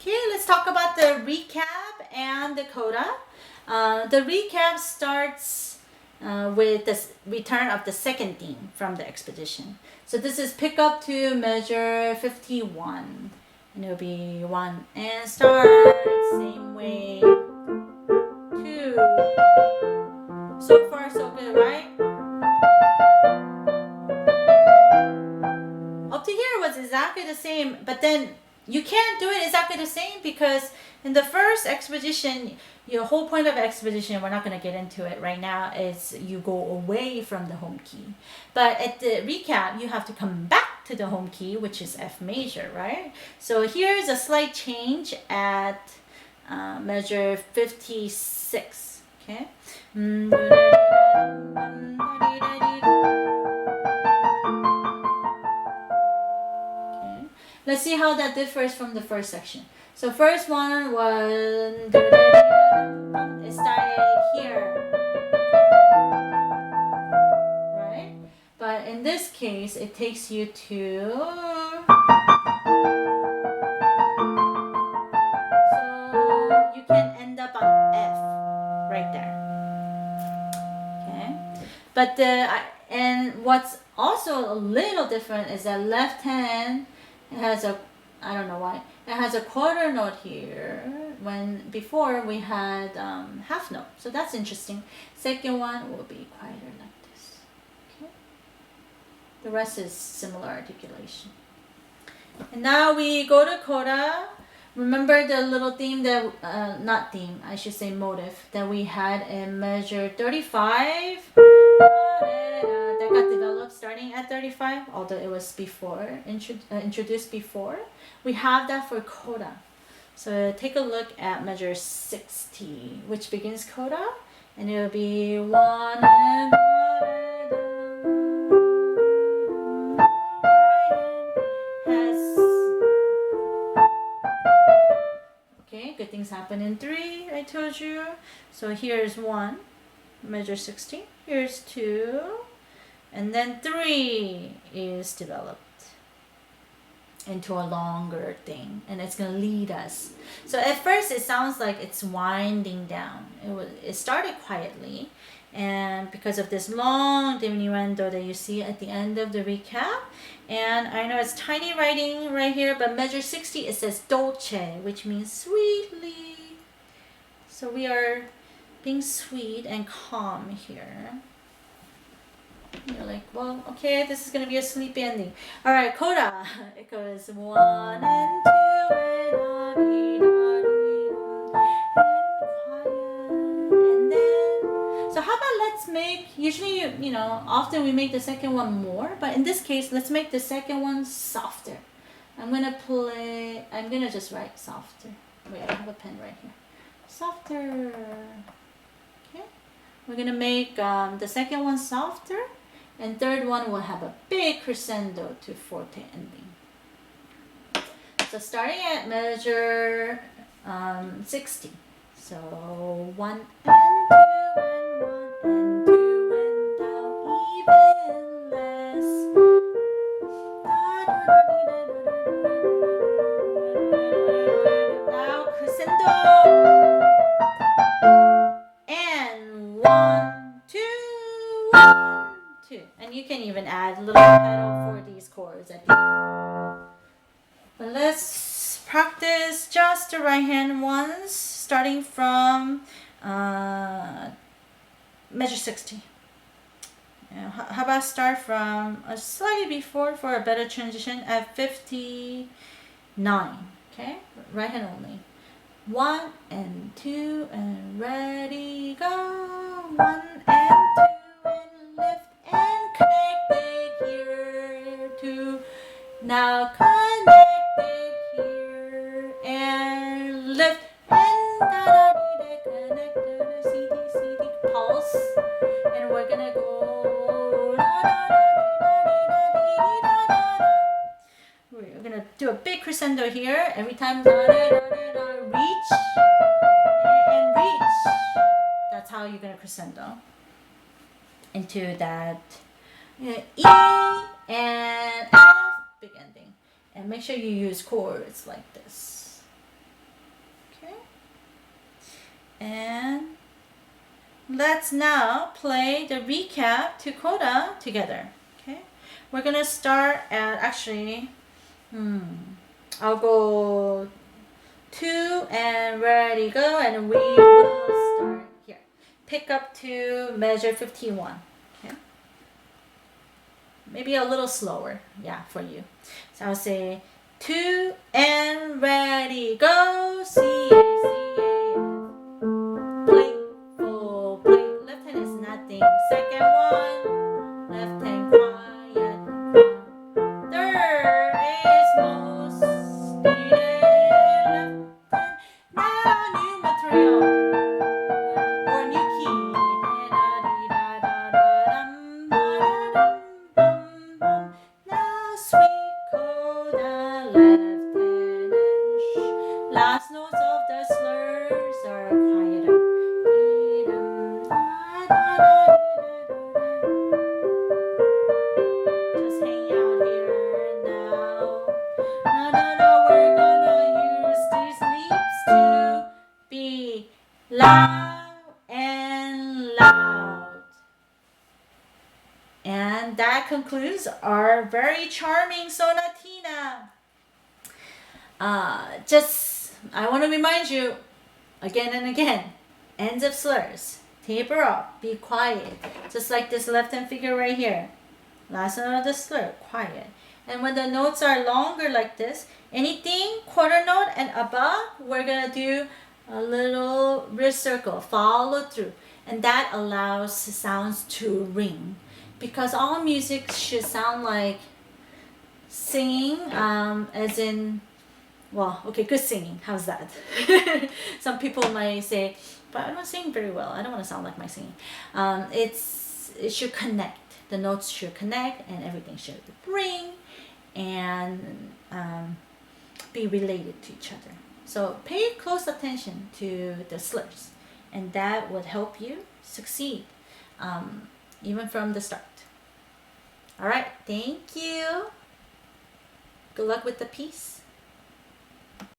Okay, let's talk about the recap and the coda. The recap starts with the return of the second theme from the expedition. So this is pick up to measure 51. And it'll be 1 and start, same way. 2. So far so good, right? Up to here was exactly the same, but then you can't do it exactly the same because in the first expedition, your whole point of expedition, we're not going to get into it right now, is you go away from the home key. But at the recap, you have to come back to the home key, which is F major, right? So here's a slight change at measure 56, okay? Let's see how that differs from the first section. So first one was, it started here, right? But in this case, it takes you to, so you can end up on F right there. Okay, but and what's also a little different is that left hand, it has a, I don't know why, it has a quarter note here when before we had half note. So that's interesting. Second one will be quieter like this. Okay. The rest is similar articulation. And now we go to coda. Remember the little theme that, not theme, I should say motive, that we had in measure 35? That got developed starting at 35, although it was before, introduced before. We have that for coda. So take a look at measure 60, which begins coda, and it'll be 1 and okay, good things happen in 3, I told you. So here's 1, measure 60. Here's 2, and then 3 is developed into a longer thing, and it's gonna lead us. So at first it sounds like it's winding down. It started quietly, and because of this long diminuendo that you see at the end of the recap, and I know it's tiny writing right here, but measure 60 it says dolce, which means sweetly. So we are being sweet and calm here. You're like, well, okay, this is gonna be a sleepy ending. All right, coda. It goes 1 and 2 and and then. So how about let's make? Usually, you know, often we make the second one more, but in this case, let's make the second one softer. I'm gonna just write softer. Wait, I have a pen right here. Softer. Okay, we're gonna make the second one softer. And third one will have a big crescendo to forte ending. So starting at measure 60. So 1 and 2 and 1 and 2 and now even less. Now crescendo. And 1, 2, 1, 2. And you can even add a little pedal for these chords at the end. But let's practice just the right hand ones, starting from measure 60. How about start from slightly before for a better transition at 59. Okay, right hand only. 1 and 2 and ready, go. 1 and 2 and lift and connected here. 2 now connected here and lift and da da da connected CD CD pulse, and we're gonna go da da da da da da. We're gonna do a big crescendo here every time. Da da da da. Reach and reach. That's how you're gonna crescendo into that E and F big ending. And make sure you use chords like this. Okay. And let's now play the recap to Coda together. Okay. We're gonna start at actually, I'll go 2 and ready go, and we will start here. Pick up to measure 51. Okay. Maybe a little slower, yeah, for you. So I'll say 2 and ready go. C A C A F. Play, full play. Left hand is nothing. Second one, left hand quiet. Third is most needed. Left hand. Now new material or new key. Now sweet coda, left hand and last notes of the slurs are quieter. Just hang out here now. No, we're gonna use these leaps to be loud and loud. And that concludes our very charming Sonatina. I want to remind you again and again, ends of slurs, taper off, be quiet. Just like this left hand figure right here. Last note of the slur, quiet. And when the notes are longer like this, anything quarter note and above, we're going to do a little wrist circle, follow through. And that allows sounds to ring. Because all music should sound like singing, as in, well, okay, good singing. How's that? Some people might say, but I don't sing very well. I don't want to sound like my singing. It should connect. The notes should connect, and everything should ring and be related to each other. So pay close attention to the slurs, and that would help you succeed even from the start. All right, thank you. Good luck with the piece.